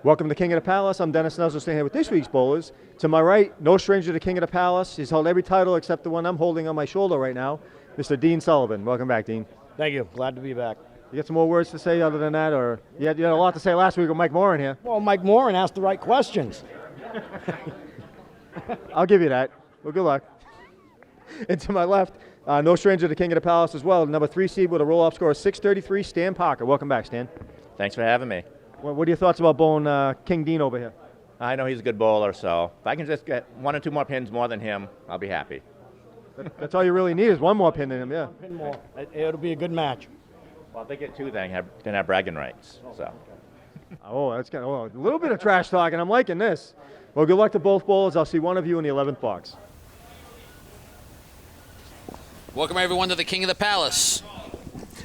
Welcome to King of the Palace. I'm Dennis Nuzzle, staying here with this week's bowlers. To my right, no stranger to King of the Palace. He's held every title except the one I'm holding on my shoulder right now, Mr. Dean Sullivan. Welcome back, Dean. Thank you. Glad to be back. You got some more words to say other than that, or you had a lot to say last week with Mike Moran here. Well, Mike Moran asked the right questions. I'll give you that. Well, good luck. And to my left, no stranger to King of the Palace as well, number 3 seed with a roll-up score of 633, Stan Parker. Welcome back, Stan. Thanks for having me. What are your thoughts about bowling King Dean over here? I know he's a good bowler, so if I can just get 1 or 2 more pins more than him, I'll be happy. That's all you really need is 1 more pin than him, yeah. 1 pin more. It'll be a good match. Well, if they get 2, then have bragging rights. So. Oh, that's kind of a little bit of trash talking. I'm liking this. Well, good luck to both bowlers. I'll see one of you in the 11th box. Welcome everyone to the King of the Palace.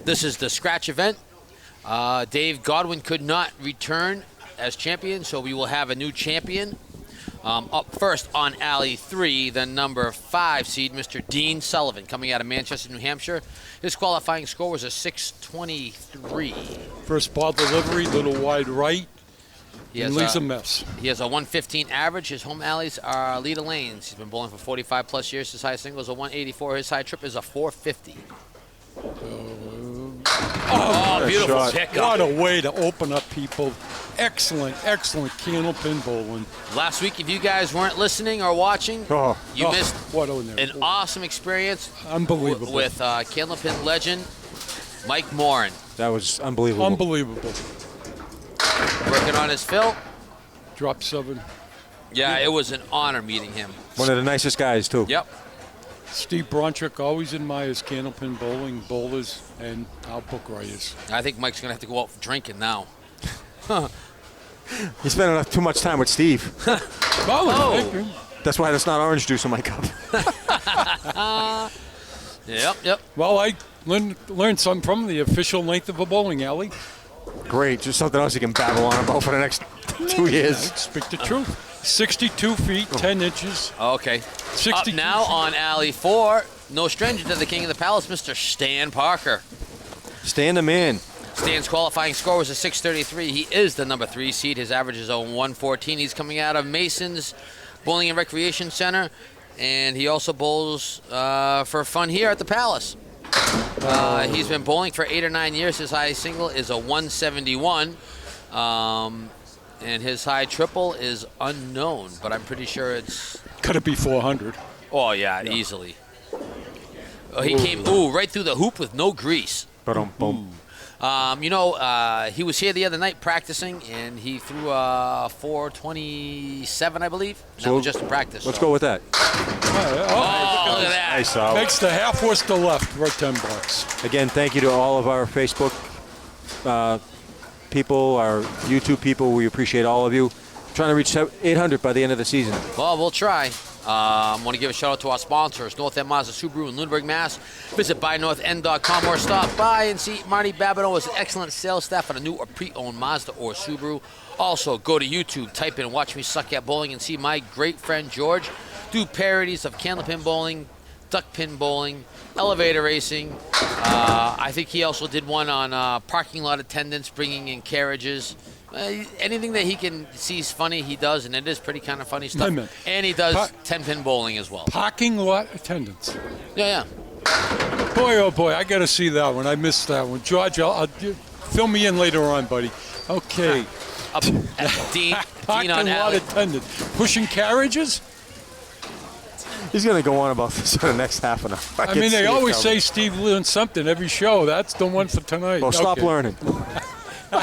This is the scratch event. Dave Godwin could not return as champion, so we will have a new champion. Up first on alley 3, the number 5 seed, Mr. Dean Sullivan, coming out of Manchester, New Hampshire. His qualifying score was a 623. First ball delivery, little wide right, and leaves a mess. He has a 115 average. His home alleys are leader lanes. He's been bowling for 45 plus years. His high single is a 184. His high trip is a 450. Oh, beautiful shot. pickup. What a way to open up people. Excellent, excellent Candlepin bowling. Last week, if you guys weren't listening or watching, you missed an awesome experience. Unbelievable. With Candlepin legend Mike Moran. That was unbelievable. Unbelievable. Working on his fill. Drop 7. Yeah, it was an honor meeting him. One of the nicest guys, too. Yep. Steve Bronchuk always admires Candlepin bowling bowlers and our book writers. I think Mike's going to have to go out drinking now. He's spending too much time with Steve. Oh. That's why there's not orange juice in my cup. Yep. Well, I learned something from the official length of a bowling alley. Great. Just something else you can babble on about for the next 2 years. Yeah, speak the truth. 62 feet, 10 inches. Okay. Up now on alley 4, no stranger to the King of the Palace, Mr. Stan Parker. Stan the man. Stan's qualifying score was a 633. He is the number 3 seed. His average is a 114. He's coming out of Mason's Bowling and Recreation Center, and he also bowls for fun here at the Palace. He's been bowling for 8 or 9 years. His high single is a 171. And his high triple is unknown, but I'm pretty sure it's... Could it be 400? Oh, yeah. Easily. Oh, he came right through the hoop with no grease. Boom. He was here the other night practicing, and he threw a 427, I believe. That was just a practice. Let's go with that. Oh, look at that. Nice. Makes the half horse to left, worth $10. Again, thank you to all of our Facebook people, our YouTube people. We appreciate all of you. Trying to reach 800 by the end of the season. Well, we'll try. I want to give a shout out to our sponsors, North End Mazda Subaru in Lunenburg, Mass. Visit buynorthend.com or stop by and see Marty Babineau with excellent sales staff on a new or pre-owned Mazda or Subaru. Also, go to YouTube, type in Watch Me Suck at Bowling and see my great friend George do parodies of Candlepin bowling, duck pin bowling, elevator racing. I think he also did one on parking lot attendants bringing in carriages. Anything that he can see is funny, he does, and it is pretty kind of funny stuff. And he does 10-pin bowling as well. Parking lot attendants. Yeah. Boy, oh boy, I got to see that one. I missed that one. George, I'll fill me in later on, buddy. Okay. Dean Parking on lot attendant. Pushing carriages? He's going to go on about this for the next half an hour. I mean, they always say Steve learned something every show. That's the one for tonight. Well, stop learning.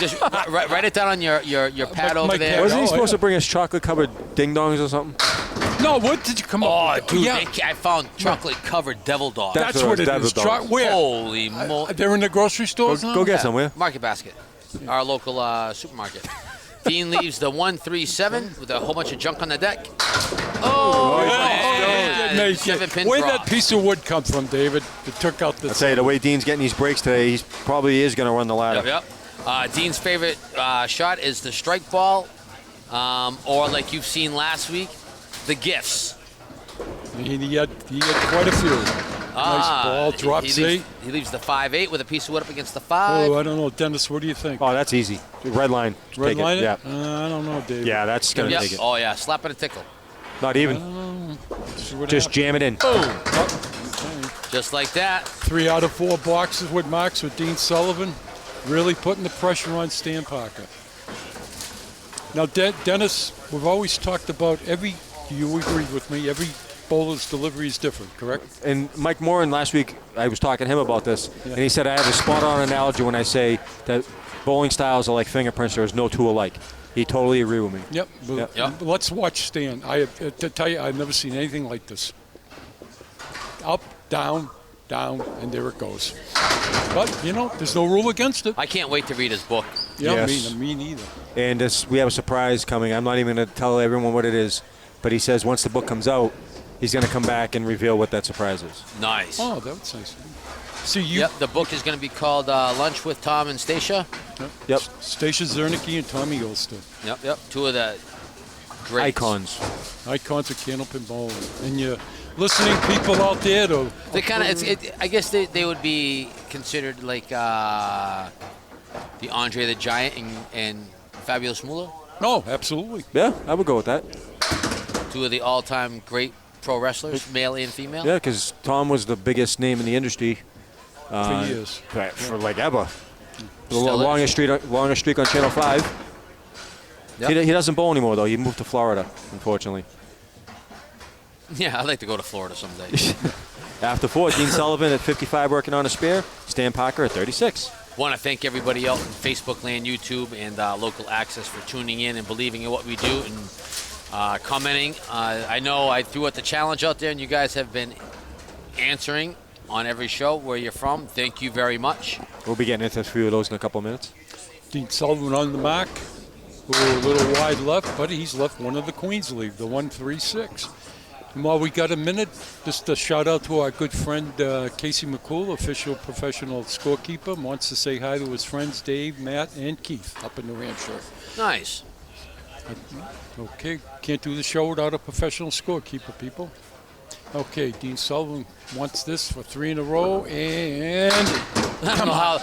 Just write it down on your pad over there. Wasn't he supposed to bring us chocolate-covered ding-dongs or something? No, what did you come Oh, up with? dude, Yeah, I found chocolate-covered devil dog. that's what it is. Where? Holy moly. They're in the grocery stores now? Go get some, will you? Market Basket, our local supermarket. Dean leaves the 137 with a whole bunch of junk on the deck. Oh, man. Make it. 7-pin Where'd drop. that piece of wood come from, David? That took out the. I'd say the way Dean's getting these breaks today, he probably is going to run the ladder. Yep. Dean's favorite shot is the strike ball, or like you've seen last week, the gifts. He had quite a few. Nice ball, drop he leaves the 5-8 with a piece of wood up against the 5. Oh, I don't know, Dennis. What do you think? Oh, that's easy. Red line. Red Take line? it. Yeah. I don't know, David. Yeah, that's going to Yep. take it. Oh, yeah, slap and a tickle. Not even. See what Just happens. jam it in. Just like that. 3 out of 4 boxes with marks with Dean Sullivan. Really putting the pressure on Stan Parker. Now, Dennis, we've always talked about you agree with me, every bowler's delivery is different, correct? And Mike Moran last week, I was talking to him about this, and he said I have a spot-on analogy when I say that bowling styles are like fingerprints. There is no two alike. He totally agreed with me. Yep. Yep. Let's watch Stan. To tell you, I've never seen anything like this. Up, down, and there it goes. But, there's no rule against it. I can't wait to read his book. Yeah, Yes. me neither. And we have a surprise coming. I'm not even going to tell everyone what it is, but he says once the book comes out, he's going to come back and reveal what that surprise is. Nice. Oh, that's nice. See, you. Yep, the book is going to be called Lunch with Tom and Stacia. Yep. Stacia Zernicke and Tommy Olster. Yep. Two of the greats. Icons. Icons of Candlepin bowling. And you listening people out there to. They kind of, I guess they would be considered like the Andre the Giant and Fabulous Moolah. No, absolutely. Yeah, I would go with that. Two of the all-time great pro wrestlers, male and female. Yeah, because Tom was the biggest name in the industry For years. for like ever. The Still longest streak on Channel 5. Yep. He doesn't bowl anymore, though. He moved to Florida, unfortunately. Yeah, I'd like to go to Florida someday. After 4, Dean Sullivan at 55 working on a spare. Stan Parker at 36. Want to thank everybody out in Facebook land, YouTube, and local access for tuning in and believing in what we do and commenting. I know I threw out the challenge out there, and you guys have been answering on every show where you're from. Thank you very much. We'll be getting into a few of those in a couple of minutes. Dean Sullivan on the mark. A little wide left, but he's left one of the Queens leave, the 136. And while we got a minute, just a shout out to our good friend Casey McCool, official professional scorekeeper, wants to say hi to his friends Dave, Matt, and Keith up in New Hampshire. Nice. Okay, can't do the show without a professional scorekeeper, people. Okay, Dean Sullivan wants this for 3 in a row, and I don't know how.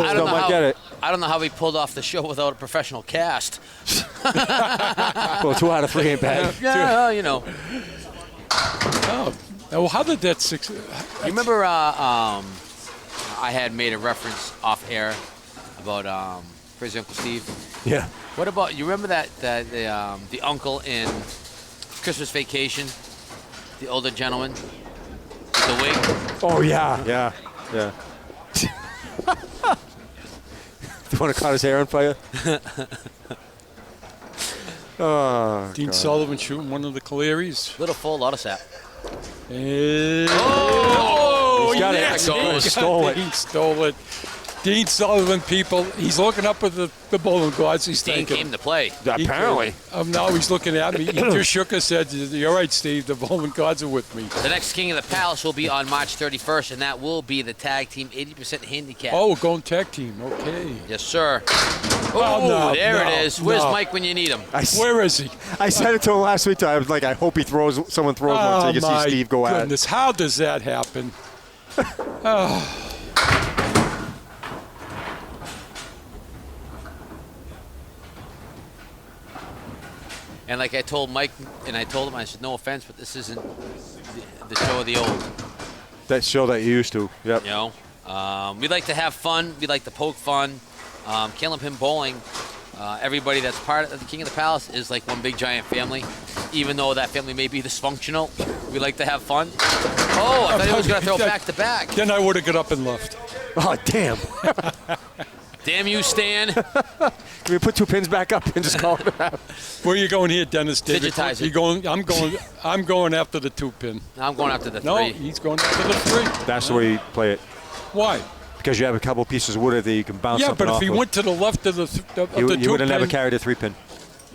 Still might get it. I don't know how we pulled off the show without a professional cast. Well, 2 out of 3 ain't bad. Yeah, you know. well, how did that six? You remember I had made a reference off air about Crazy Uncle Steve. Yeah. What about you? Remember that the uncle in Christmas Vacation, the older gentleman with the wig. Oh, yeah. Yeah. Yeah. The one that caught his hair on fire? Oh, Dean God. Sullivan shooting one of the Clearys. Little full, lot of sap. And He's got yes, it. it goes. He stole it. Dean stole it. Dean Sullivan, people, he's looking up at the bowling gods. He's Dean thinking. came to play. Apparently. Now he's looking at me. He just shook his head. You're right, Steve. The bowling gods are with me. The next King of the Palace will be on March 31st, and that will be the tag team 80% handicap. Oh, we're going tag team. Okay. Yes, sir. Oh, no, there no, it is. Where's no. Mike when you need him? Where is he? I said it to him last week. I was like, I hope someone throws one so you can see Steve go at it. goodness. How does that happen? And like I told Mike, and I told him, I said, no offense, but this isn't the show of the old. That show that you used to. Yep. You know, we like to have fun. We like to poke fun. Candlepin Bowling, everybody that's part of the King of the Palace is like one big giant family. Even though that family may be dysfunctional, we like to have fun. Oh, I thought he was going to throw back to back. Then I would have got up and left. Oh, damn. Damn you, Stan. Can we put 2 pins back up and just call it out? Where are you going here, Dennis? David? Digitize it. You going? I'm going after the 2 pin. I'm going after the No, 3. he's going after the 3. That's the way you play it. Why? Because you have a couple pieces of wood that you can bounce Yeah, something but if off he with. went to the left of the You 2 would have never pin, carried a 3-pin.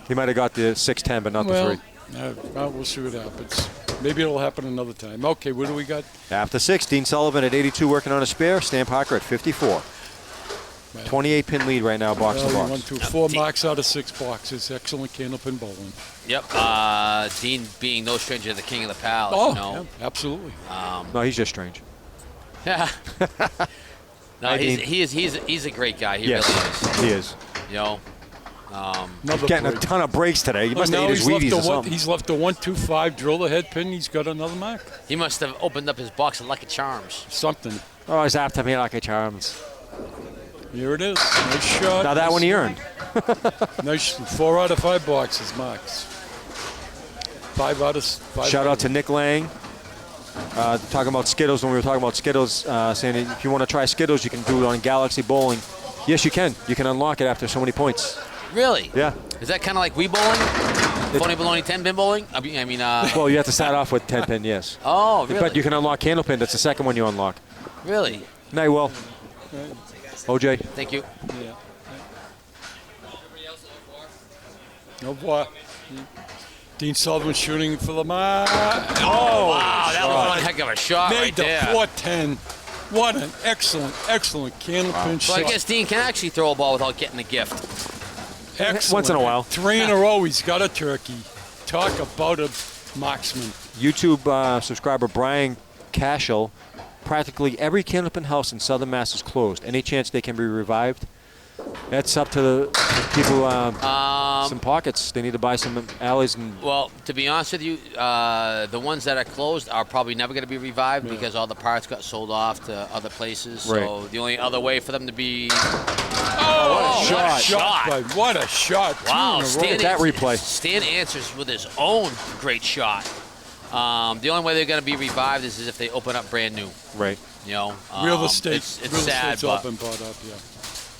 He might have got the 6-10, but not well, the 3. we'll see what happens. Maybe it'll happen another time. Okay, what do we got? After 6, Dean Sullivan at 82 working on a spare. Stan Parker at 54. 28-pin lead right now, box to Well, box. 1, 2, 4 marks out of 6 boxes. Excellent Candlepin bowling. Yep. Dean being no stranger to the king of the palace. Oh, you know? yeah, absolutely. No, he's just strange. Yeah. No, Hi, he's a great guy. He Yes, really is. he is. You know. Another Getting a break. ton of breaks today. He Oh, must have now ate his Wheaties or something. he's left a 1, 2, 5 drill ahead pin. He's got another mark. He must have opened up his box of Lucky Charms. Something. Oh, he's after me like a charms. Here it is. Nice shot. Now that one he earned. Nice 4 out of 5 boxes marks. 5 out of 5. Shout out to Nick Lang. Talking about Skittles, when we were talking about Skittles, saying if you want to try Skittles, you can do it on Galaxy Bowling. Yes, you can. You can unlock it after so many points. Really? Yeah. Is that kind of like Wii bowling? Phony baloney 10-pin bowling? I mean. Well, you have to start off with 10-pin, yes. Oh, really? But you can unlock Candlepin. That's the second one you unlock. Really? Night, Will. OJ. Thank you. Yeah. No boy. Dean Sullivan shooting for the mark. Oh, Wow, that was one heck of a shot made right the there. 410. What an excellent Candlepin So shot. I guess Dean can actually throw a ball without getting a gift. Excellent. Once in a while. 3 in a row, he's got a turkey. Talk about a marksman. YouTube subscriber Brian Cashel. Practically every Candlepin house in Southern Mass is closed. Any chance they can be revived? That's up to the people. Some pockets. They need to buy some alleys and. Well, to be honest with you, the ones that are closed are probably never going to be revived because all the parts got sold off to other places. Right. So the only other way for them to be. Oh, what a shot. What a shot. 2 Wow, in a row. Stan, That replay. Stan answers with his own great shot. The only way they're going to be revived is if they open up brand new. Right. You know, Real estate. It's real sad, estate's but all been bought up, yeah.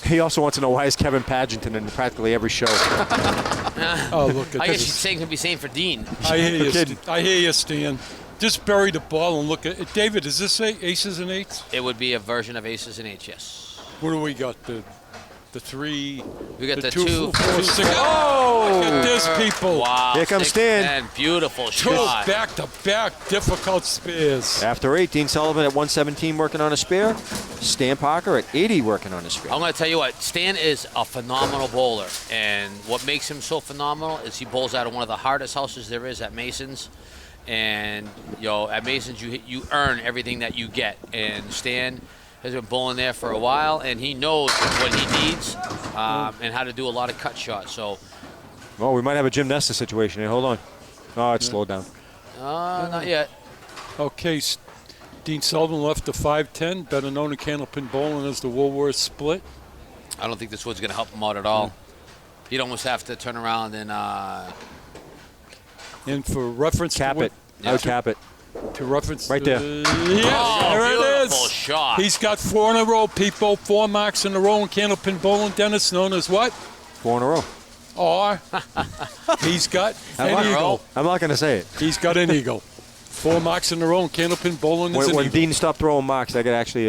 He also wants to know why is Kevin Paddington in practically every show. Oh, look at I guess this. you're saying could be saying for Dean. I hear you, kidding. I hear you, Stan. Just bury the ball and look at it. David, is this aces and eights? It would be a version of Aces and H, yes. What do we got? The 3. We got the 2, 2, 4, 6. Oh! Look at this, people. Wow. Here comes 6 Stan. and beautiful 2 shot. back-to-back difficult spares. After 8, Dean Sullivan at 117 working on a spare. Stan Parker at 80 working on a spare. I'm going to tell you what, Stan is a phenomenal bowler, and what makes him so phenomenal is he bowls out of one of the hardest houses there is at Mason's, and you know at Mason's you earn everything that you get, and Stan has been bowling there for a while, and he knows what he needs and how to do a lot of cut shots. So, Oh, we might have a Jim Nesta situation here. Hold on. Oh, it's slowed down. not yet. Okay, Dean Sullivan left the 5-10, better known in Candlepin bowling as the Woolworth split. I don't think this wood's going to help him out at all. He'd almost have to turn around and And for reference Cap to it. I would cap it. To reference Right there. Yes, there it beautiful is. shot. He's got 4 in a row, people. 4 marks in a row in Candlepin bowling. Dennis, known as what? 4 in a row. Or he's got an eagle. I'm not going to say it. He's got an eagle. 4 marks in a row in Candlepin bowling is an When eagle. Dean stopped throwing marks, I could actually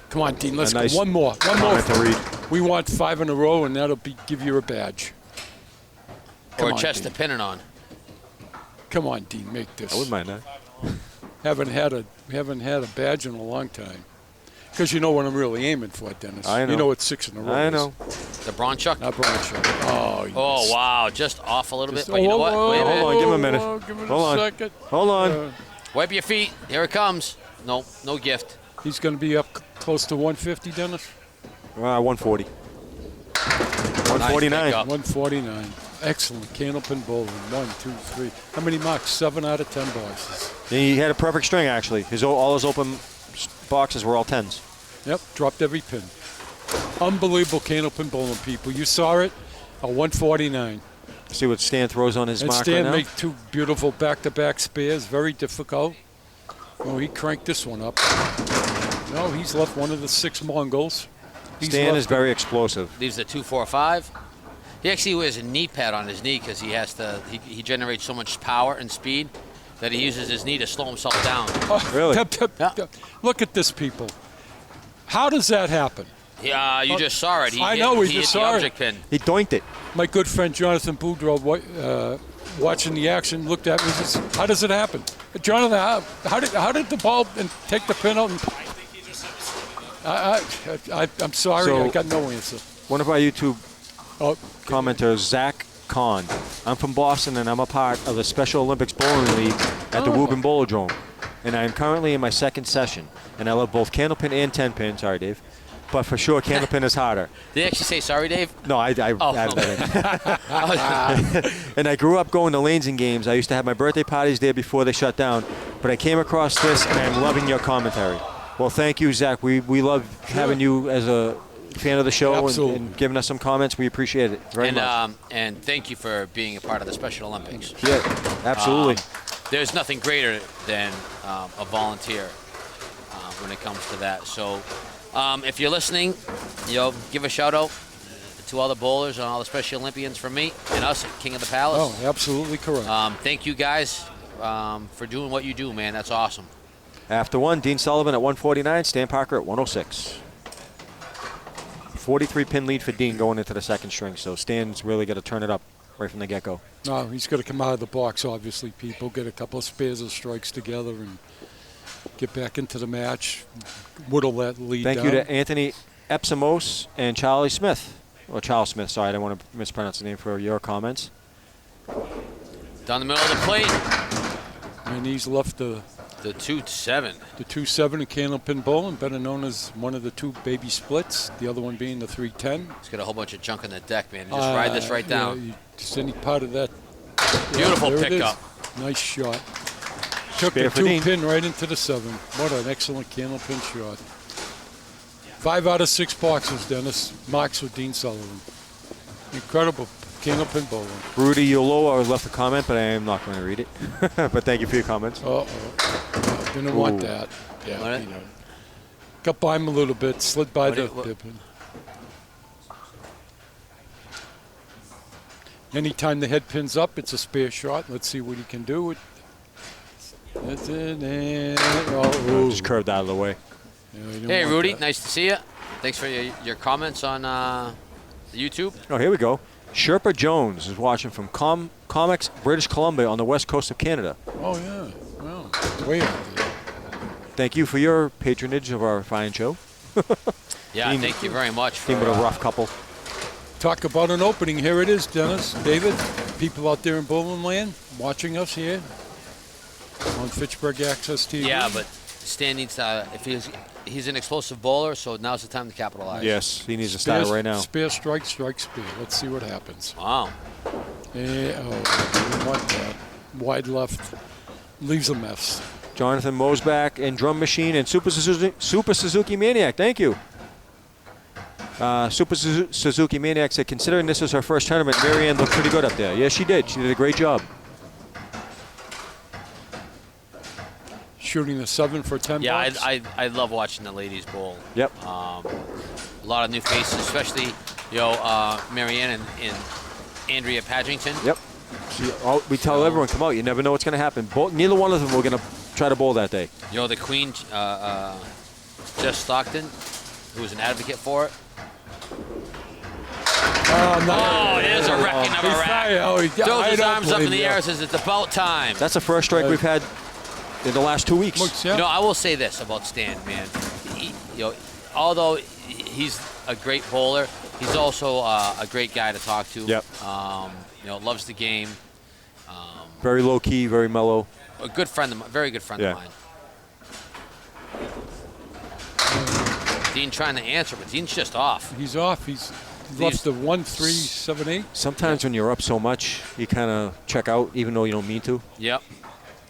Come on, Dean. Let's a nice go. One more. comment to read. We want 5 in a row, and that'll give you a badge. or Come a on, chest Dean. to pin it on. Come on, Dean. Make this. I wouldn't mind that. Haven't had a badge in a long time. Because you know what I'm really aiming for, Dennis. I know. You know it's 6 in a row. I is. know. The Braun Chuck. Not Brian Shaw. Oh, yes. Oh, wow. Just off a little bit. Just- But you know what? Wait a Hold minute. on, give him a minute. Give it Hold a on. second. Hold on. Wipe your feet. Here it comes. No, no gift. He's going to be up close to 150, Dennis. 140. Nice 149. pickup. 149. Excellent. Candlepin bowling. 1, 2, 3. How many marks? 7 out of 10 boxes. He had a perfect string, actually. All his open boxes were all 10s. Yep, dropped every pin. Unbelievable Candlepin bowling, people. You saw it. A 149. See what Stan throws on his And mark Stan right now? made 2 beautiful back-to-back spares. Very difficult. Oh, he cranked this one up. No, he's left one of the 6 Mongols. Stan is very explosive. Leaves the 245. He actually wears a knee pad on his knee because he generates so much power and speed that he uses his knee to slow himself down. Oh, Really? Yeah. Look at this, people. How does that happen? Yeah, you just saw it. I know, we he just hit the saw it. object pin. He doinked it. My good friend Jonathan Boudreau, watching the action, looked at me and says, how does it happen? Jonathan, how did the ball take the pin out? I'm sorry, So- I got no answer. One of our YouTube Oh, commenter, Zach Kahn. I'm from Boston, and I'm a part of the Special Olympics Bowling League at the Woburn Bowlodrome. And I am currently in my second session. And I love both Candlepin and 10-pin. Sorry, Dave. But for sure, Candlepin is harder. Did he actually say sorry, Dave? No, I Oh, added that in. And I grew up going to Lanesing games. I used to have my birthday parties there before they shut down. But I came across this, and I'm loving your commentary. Well, thank you, Zach. We love having you as a fan of the show and giving us some comments. We appreciate it very much. And thank you for being a part of the Special Olympics. Yeah, absolutely. There's nothing greater than a volunteer when it comes to that. So if you're listening, give a shout out to all the bowlers and all the Special Olympians from me and us at King of the Palace. oh, absolutely correct. Thank you guys for doing what you do, man. That's awesome. After one, Dean Sullivan at 149, Stan Parker at 106. 43-pin lead for Dean going into the second string, so Stan's really got to turn it up right from the get-go. No, he's got to come out of the box, obviously, people. Get a couple of spares of strikes together and get back into the match, whittle that lead Thank down. you to Anthony Epsamos and Charlie Smith. Or Charles Smith, sorry, I didn't want to mispronounce the name for your comments. Down the middle of the plate, And he's left the the 2-7. The 2-7 in Candlepin Bowling, better known as one of the two baby splits, the other one being the 310. It's got a whole bunch of junk on the deck, man. Just ride this right down. Just any part of that. Beautiful there it is. pickup. Nice shot. Took Spare the for Dean. 2-pin right into the 7. What an excellent Candlepin shot. 5 out of 6 boxes, Dennis. Marks with Dean Sullivan. Incredible Candlepin Bowling. Rudy Yoloa left a comment, but I am not going to read it. But thank you for your comments. Didn't want that. What? Yeah, got by him a little bit, slid by the what- pin. Anytime the head pin's up, it's a spare shot. Let's see what he can do. That's it. And, Just curved out of the way. Yeah, he didn't Hey, want Rudy. that. Nice to see you. Thanks for your comments on YouTube. Oh, here we go. Sherpa Jones is watching from Comics, British Columbia on the west coast of Canada. Oh, yeah. Well, way out there. Thank you for your patronage of our fine show. Yeah, Dean- thank you very much. For, Team with a rough couple. Talk about an opening. Here it is, Dennis. David, people out there in Bowling Land watching us here on Fitchburg Access TV. Yeah, but Stan needs to. If he's an explosive bowler, so now's the time to capitalize. Yes, he needs to start it right now. Spare, strike, strike, spare. Let's see what happens. Wow. Didn't want that. Wide left. Leaves a mess. Jonathan Mosback and Drum Machine and Super Suzuki Maniac. Thank you. Suzuki Maniac said, considering this is her first tournament, Marianne looked pretty good up there. Yes, she did. She did a great job. Shooting the 7 for 10 Yeah, bucks. I love watching the ladies bowl. Yep. A lot of new faces, especially Marianne and Andrea Padgington. Yep. We tell everyone, come out. You never know what's going to happen. Neither one of them were going to try to bowl that day. The Queen, Jess Stockton, who was an advocate for it. Oh, there's a wrecking of a rack. Throws his arms up in the air, says it's about time. That's the first strike we've had in the last 2 weeks. Yeah. I will say this about Stan, man. Although he's a great bowler, he's also a great guy to talk to. Yep. Loves the game. Very low key, very mellow. A good friend of mine, very good friend of mine. Dean trying to answer, but Dean's just off. He's off. He's left the 1-3-7-8. Sometimes when you're up so much, you kind of check out, even though you don't mean to. Yep.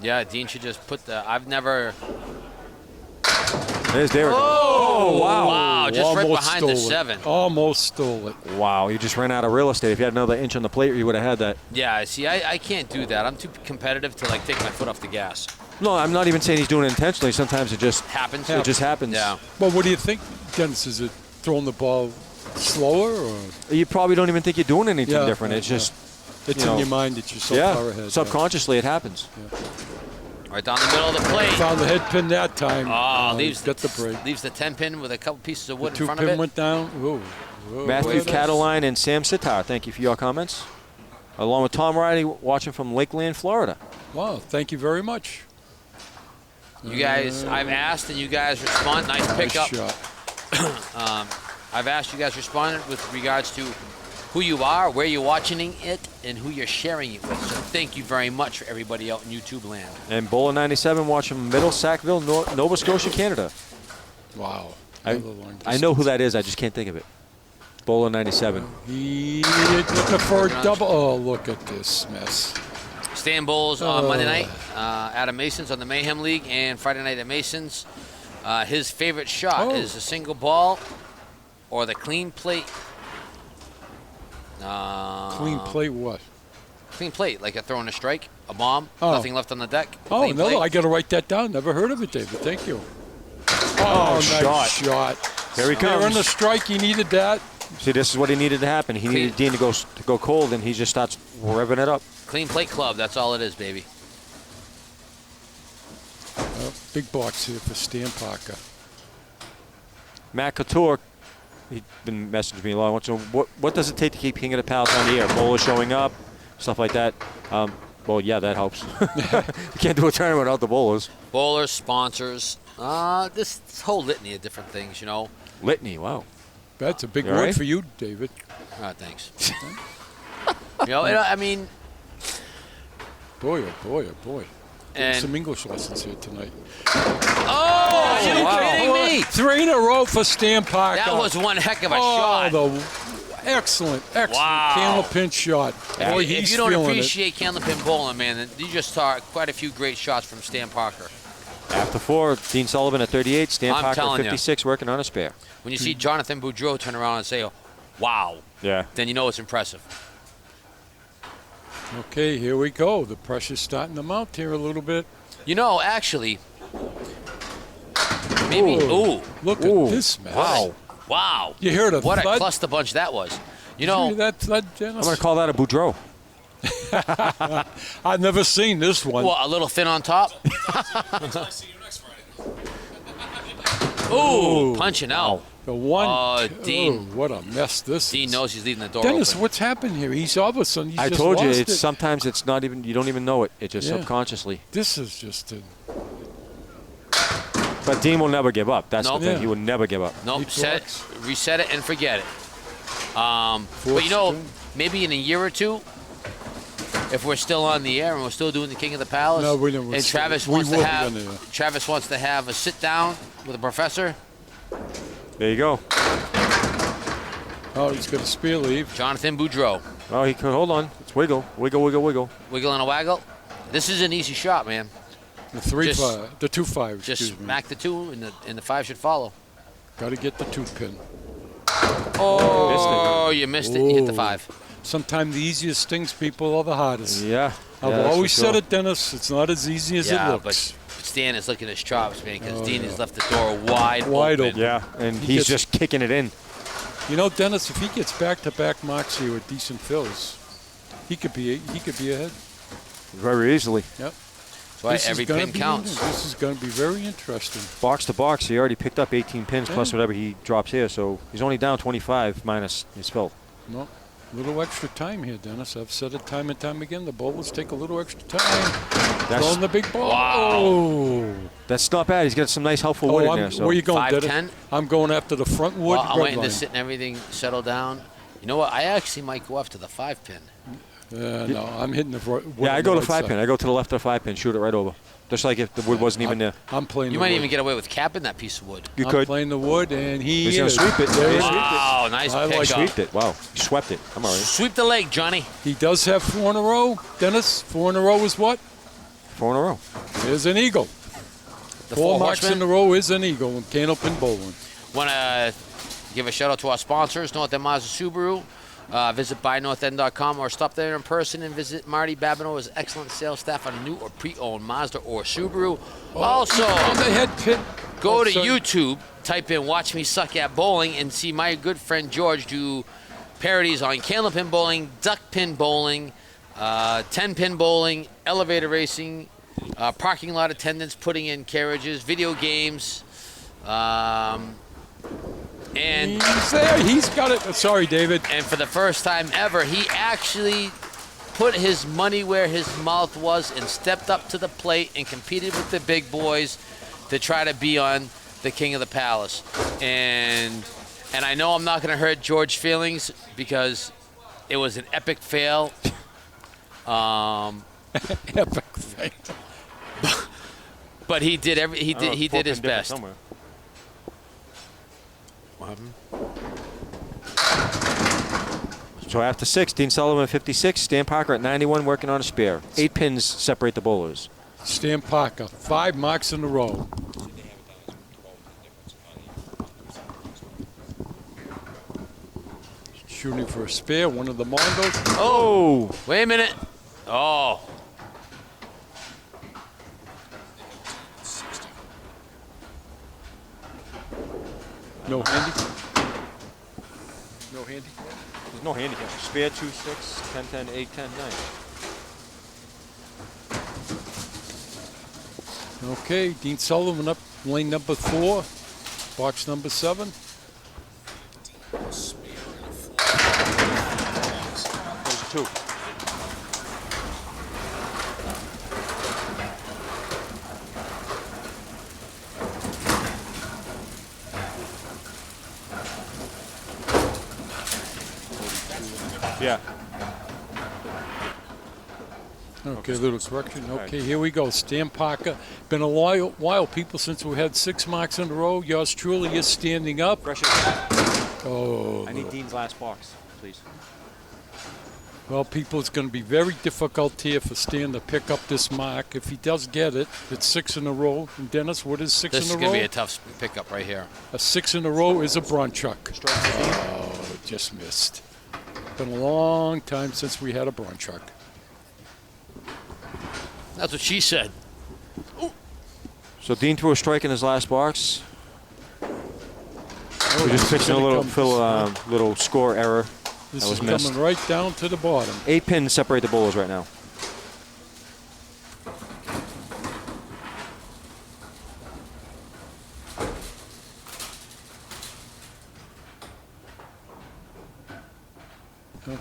Yeah, Dean should just put the. I've never. There's Derek. Oh, wow. Wow, just right Almost behind stole the it. 7. Almost stole it. Wow, you just ran out of real estate. If you had another inch on the plate, you would have had that. Yeah, see, I can't do that. I'm too competitive to take my foot off the gas. No, I'm not even saying he's doing it intentionally. Sometimes it just Happens. It just happens. Yeah. Well, what do you think, Dennis? Is it throwing the ball slower, or You probably don't even think you're doing anything different. It's just it's in your mind that you're so far ahead. Subconsciously, it happens. Right down the middle of the plate. Found the head pin that time. Leaves got the break. Leaves the 10 pin with a couple pieces of wood The in front of 2 it. pin went down. Whoa. Matthew Cataline and Sam Sitar, thank you for your comments. Along with Tom Riley, watching from Lakeland, Florida. Wow, thank you very much. You guys, I've asked and you guys respond. Nice pickup. Shot. I've asked you guys responded with regards to who you are, where you're watching it, and who you're sharing it with. So thank you very much for everybody out in YouTube land. And Bowler 97 watching from Middle Sackville, Nova Scotia, Canada. Wow. I know who that is. I just can't think of it. Bowler 97. He looking for a double. Oh, look at this mess. Stan Bowles on Monday night, Adam Mason's on the Mayhem League, and Friday night at Mason's. His favorite shot is a single ball or the clean plate. Clean plate what? Clean plate, like a throwing a strike, a bomb, Oh. nothing left on the deck. Oh, clean no, plate. I got to write that down. Never heard of it, David. Thank you. Oh, nice shot. Here he They're on the comes. strike. He needed that. See, this is what he needed to happen. He needed Dean to go cold, and he just starts revving it up. Clean plate club, that's all it is, baby. Big box here for Stan Parker. Matt Couture, he's been messaging me a lot. So what does it take to keep King of the Palace on the air? Bowlers showing up, stuff like that. Well, yeah, that helps. You can't do a tournament without the bowlers. Bowlers, sponsors, this whole litany of different things, you know. Litany, wow. That's a big You word all right? for you, David. Thanks. You know, I mean, Boy, oh boy, oh boy. Getting and some English lessons here tonight. oh, are you kidding me? 3 in a row for Stan Parker. That was one heck of a oh, shot. Excellent Wow. Candlepin shot. Boy, If he's you don't feeling appreciate Candlepin bowling, man, then you just saw quite a few great shots from Stan Parker. After 4, Dean Sullivan at 38, Stan I'm Parker telling at ya. 56, working on a spare. When you see Jonathan Boudreau turn around and say, wow, Yeah. then you know it's impressive. it. Okay, here we go. The pressure's starting to mount here a little bit. You know, actually, maybe, ooh, Look Ooh. at this mess. Wow. wow. You heard a What a thud? cluster bunch that was. You Did you hear know, that thud, I'm Dennis? going to call that a Boudreau. I've never seen this one. well, a little thin on top. Ooh, punching out. The one. Oh, Dean. Oh, what a mess this Dean is. knows he's leaving the door Dennis, open. what's happened here? He's all of a sudden, he's I just told you, lost it's it. sometimes it's not even, you don't even know it. It's just Yeah. subconsciously. This is just a... But Dean will never give up. That's Nope. the thing. Yeah. He will never give up. Nope, Keep set it, rocks. reset it, and forget it. But you know, maybe in a year or two, if we're still on the air and we're still doing the King of the Palace, No, we don't. and Travis We wants to will be have on the air. Travis wants to have a sit down with a professor, There you go. Oh, he's got a spear leave. Jonathan Boudreau, Oh, he could. Hold on. It's wiggle. Wiggle, wiggle, wiggle. wiggle and a waggle. This is an easy shot, man. The 3-5. Just- The 2-5, Just excuse me. smack the 2, and the 5 should follow. Got to get the 2-pin. Oh, you missed it. You hit the Ooh. 5. Sometimes the easiest things, people, are the hardest. Yeah. I've Yeah, that's always for said sure. it, Dennis. It's not as easy as Yeah, it looks. but Stan is looking at his chops, man, because Oh, Dean yeah. has left the door wide Wide open. open. Yeah, and He he's gets- just kicking it in. You know, Dennis, if he gets back-to-back marks here with decent fills, he could be ahead. Very easily. Yep. That's why This is every gonna pin be- counts. This is going to be very interesting. Box to box, he already picked up 18 pins plus Yeah. whatever he drops here, so he's only down 25 minus his fill. No, a little extra time here, Dennis. I've said it time and time again. The bowlers take a little extra time. Throwing the big ball. Wow. Oh. That's not bad. He's got some nice helpful wood in there. So Where you going, 5'10"? Dennis? I'm going after the front wood. Well, I'm red waiting line. to sit and everything settle down. You know what? I actually might go after the 5 pin. No, I'm hitting the wood. yeah, I on go the to right 5 pin. side. I go to the left of 5 pin, shoot it right over. Just like if the wood wasn't even there. I'm playing You the might wood. even get away with capping that piece of wood. You I'm could. playing the wood, and He's he gonna is. sweep it. There He's it is. Wow, nice I like pick up. Sweeped it. Wow. He swept it. I'm all right. Sweep the leg, Johnny. He does have 4 in a row. Dennis, 4 in a row is what? 4 in a row. Is an eagle. The 4 marks horsemen. in a row is an eagle in Candlepin bowling. Want to give a shout out to our sponsors, North End Mazda Subaru. Visit buynorthend.com or stop there in person and visit Marty Babineau's excellent sales staff on a new or pre-owned Mazda or Subaru. Also, On the head pin. Go to so- YouTube, type in Watch Me Suck at Bowling, and see my good friend George do parodies on Candlepin bowling, duck pin bowling, 10-pin bowling, elevator racing, parking lot attendants putting in carriages, video games, and He's there. He's got it. Sorry, David. and for the first time ever, he actually put his money where his mouth was and stepped up to the plate and competed with the big boys to try to be on the King of the Palace. And I know I'm not going to hurt George's feelings because it was an epic fail. Epic thing. But he did he did his best. Somewhere. So after 6, Dean Sullivan at 56, Stan Parker at 91 working on a spare. 8 pins separate the bowlers. Stan Parker, 5 marks in a row. Shooting for a spare, one of the Mondos. Oh, wait a minute. Oh. No handy. No handy. There's no handicap. Spare 2, 6, 10, 10, 8, 10, 9. Okay, Dean Sullivan up lane number 4, box number 7. Those 2. Yeah. Okay, a little correction. Okay, here we go. Stan Parker. Been a while, people, since we had 6 marks in a row. Yours truly is standing up. Pressure. Oh, I need Dean's last box, please. well, people, it's going to be very difficult here for Stan to pick up this mark. If he does get it, it's 6 in a row. And Dennis, what is 6 This is in a going row? to be a tough pickup right here. A 6 in a row is a Bronchuk. Oh, just missed. Been a long time since we had a Bronchuk. That's what she said. So Dean threw a strike in his last box. Oh, We're just this is fixing a gonna little come- little score error. This that is was missed. coming right down to the bottom. 8 pins separate the bowlers right now.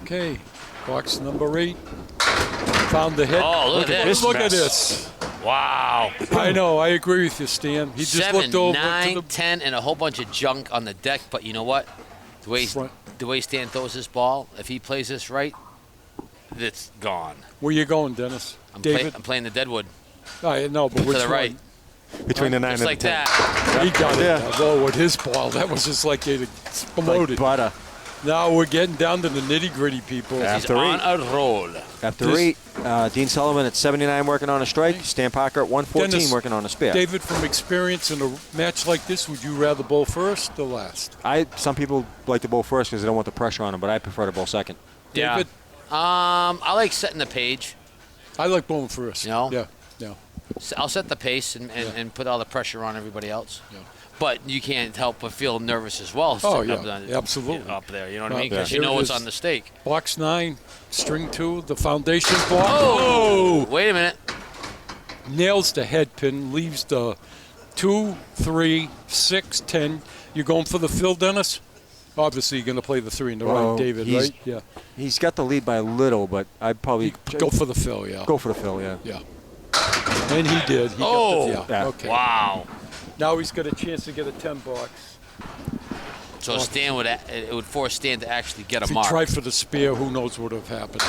Okay, box number 8. Found the hit. Oh, look at this Look at mess. this. Wow. I know, I agree with you, Stan. He just 7, looked over 9, to the 10, and a whole bunch of junk on the deck. But you know what? front. The way Stan throws his ball, if he plays this right, it's gone. Where you going, Dennis? David? I'm playing the Deadwood I know, but to which the right. one? Between the 9 Just and like the 10. that. He got Yeah. it. Whoa, with his ball. That was just like it exploded. Like butter. Now we're getting down to the nitty-gritty, people. Yeah. He's After on a roll. After This- 8, Dean Sullivan at 79 working on a strike. Stan Parker at 114 Dennis, working on a spare. David, from experience in a match like this, would you rather bowl first or last? Some people like to bowl first because they don't want the pressure on them, but I prefer to bowl second. David? I like setting the page. I like bowling first. You know? Yeah. I'll set the pace and put all the pressure on everybody else. Yeah. But you can't help but feel nervous as well. Oh, sitting yeah. up, Absolutely. Up there, you know what I Yeah. mean? Because Yeah. you know Here it what's is. on the stake. Box 9, string 2, the foundation block. Oh! Wait a minute. Nails the head pin, leaves the 2, 3, 6, 10. You going for the fill, Dennis? Obviously, you're going to play the 3 in the Well, right, David, he's- right? Yeah. He's got the lead by a little, but I'd probably Go for the fill, yeah. go for the fill, yeah. Yeah. And he did. He Oh! got the, Yeah. Okay. Wow. Now he's got a chance to get a 10 box. So Stan it would force Stan to actually get a If he mark. tried for the spear, who knows what would have happened.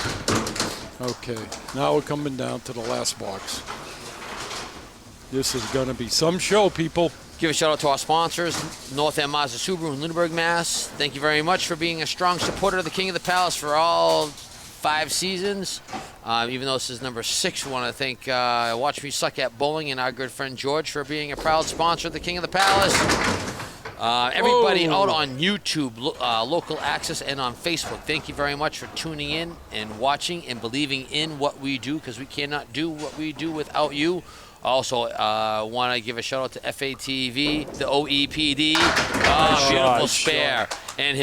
Okay. Now we're coming down to the last box. This is going to be some show, people. Give a shout out to our sponsors, North End Mazda Subaru in Lunenburg, Mass. Thank you very much for being a strong supporter of the King of the Palace for all 5 seasons. Even though this is number 6, we want to thank Watch Me Suck at Bowling and our good friend George for being a proud sponsor of the King of the Palace. Everybody out on YouTube, local access, and on Facebook, thank you very much for tuning in and watching and believing in what we do, because we cannot do what we do without you. Also, want to give a shout out to FATV, the OEPD, beautiful spare, and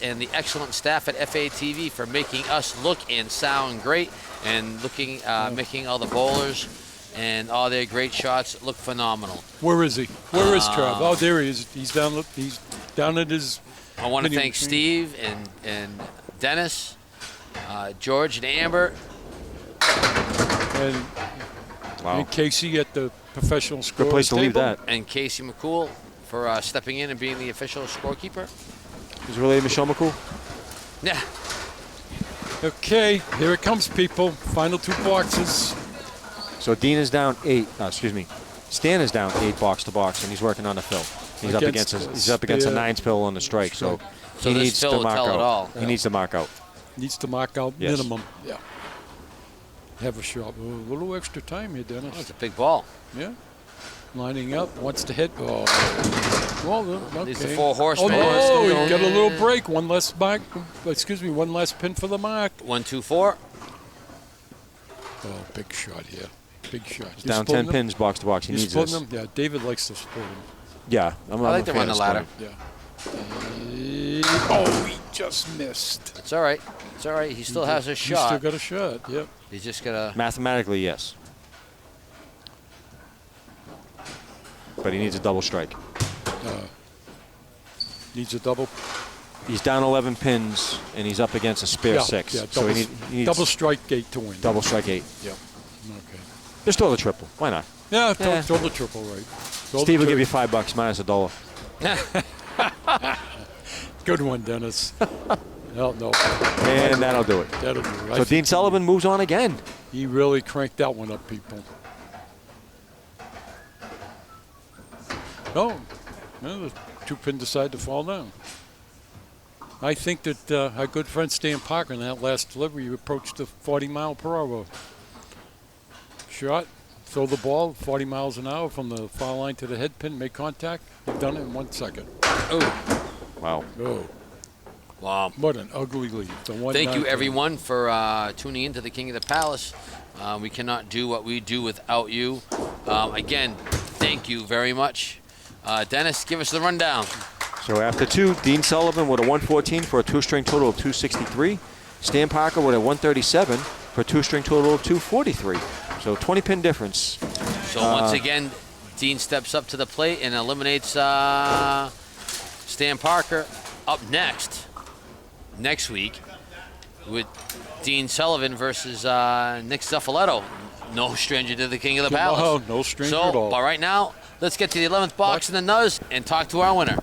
and the excellent staff at FATV for making us look and sound great, and making all the bowlers and all their great shots look phenomenal. Where is he? Where is Trav? Oh, there he is. He's down at his. I want to thank Steve and Dennis, George and Amber. And Casey at the professional score. Good place to leave that. And Casey McCool for stepping in and being the official scorekeeper. Is it really Michelle McCool? Yeah. Okay, here it comes, people. Final 2 boxes. So Dean is down 8. Stan is down 8 box to box, and he's working on the fill. He's up against a 9's pill on the strike, so he this needs fill to will mark tell it out. all. He needs to mark out. Needs to mark out Yes. minimum. Yeah. Have a shot. A little extra time here, Dennis. It's a big ball. Yeah. Lining up. Wants to hit. Oh. Well, okay. Needs the 4 horsemen. Oh, no. He got a little break. One less mark. Excuse me. One less pin for the mark. 1, 2, 4. Oh, big shot here. Big shot. He's down 10 pins box to box. He needs this. Them? Yeah, David likes to split them. Yeah, I'm I like a to fan run the of ladder. splitting. Yeah. Oh, he just missed. It's all right. It's all right. He still has a He's shot. still got a shot. Yep. He's just gonna. Mathematically, yes. But he needs a double strike. Needs a double. He's down 11 pins, and he's up against a spare 6. Yeah, so double, he needs double strike gate to win. double strike 8. Yep. Okay. Just throw the triple. Why not? Yeah, Yeah. throw the triple right. Throw Steve the will give you $5 minus $1. Good one, Dennis. No. And that'll do it. That'll do it. So Dean Sullivan moves on again. He really cranked that one up, people. No, the 2 pin decided to fall down. I think that our good friend Stan Parker in that last delivery approached the 40-mile-per-hour shot. Throw the ball 40 miles an hour from the foul line to the head pin, make contact. You've done it in 1 second. Oh. Wow. Oh, Wow. what an ugly lead. Thank you, everyone, for tuning in to the King of the Palace. We cannot do what we do without you. Again, thank you very much. Dennis, give us the rundown. So after 2, Dean Sullivan with a 114 for a 2-string total of 263. Stan Parker with a 137 for a 2-string total of 243. So 20-pin difference. So once again, Dean steps up to the plate and eliminates Stan Parker. Up next week, with Dean Sullivan versus Nick Zuffaletto. No stranger to the King of the Palace. Oh, no stranger at all. But right now, let's get to the 11th box in the nuz and talk to our winner.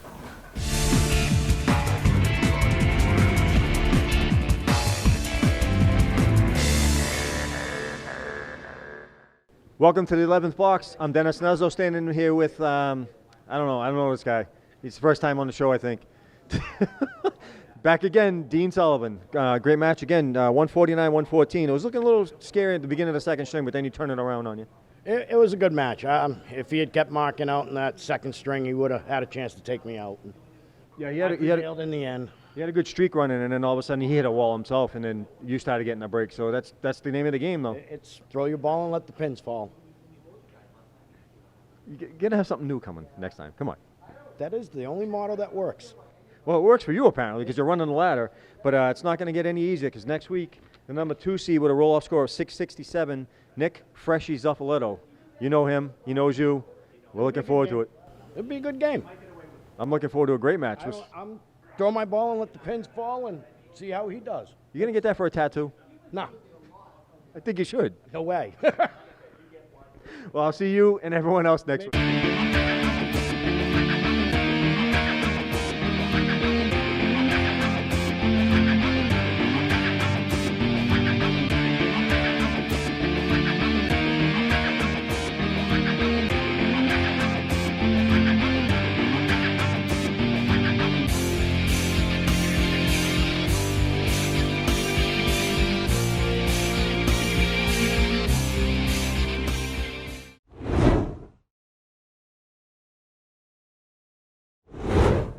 Welcome to the 11th box. I'm Dennis Nuzzo, standing here with, I don't know this guy. It's the first time on the show, I think. Back again, Dean Sullivan. Great match again, 149, 114. It was looking a little scary at the beginning of the second string, but then you turn it around on you. It was a good match. If he had kept marking out in that second string, he would have had a chance to take me out. Yeah, He prevailed in the end. he had a good streak running, and then all of a sudden he hit a wall himself, and then you started getting a break. So that's the name of the game, though. It's throw your ball and let the pins fall. You're going to have something new coming next time. Come on. That is the only model that works. Well, it works for you, apparently, because you're running the ladder, but it's not going to get any easier, because next week, the number 2 seed with a roll-off score of 667, Nick Freshie Zuffaletto. You know him. He knows you. We're looking forward to it. It'd be a good game. I'm looking forward to a great match. I'm throw my ball and let the pins fall and see how he does. You going to get that for a tattoo? No, I think you should. no way. Well, I'll see you and everyone else next week.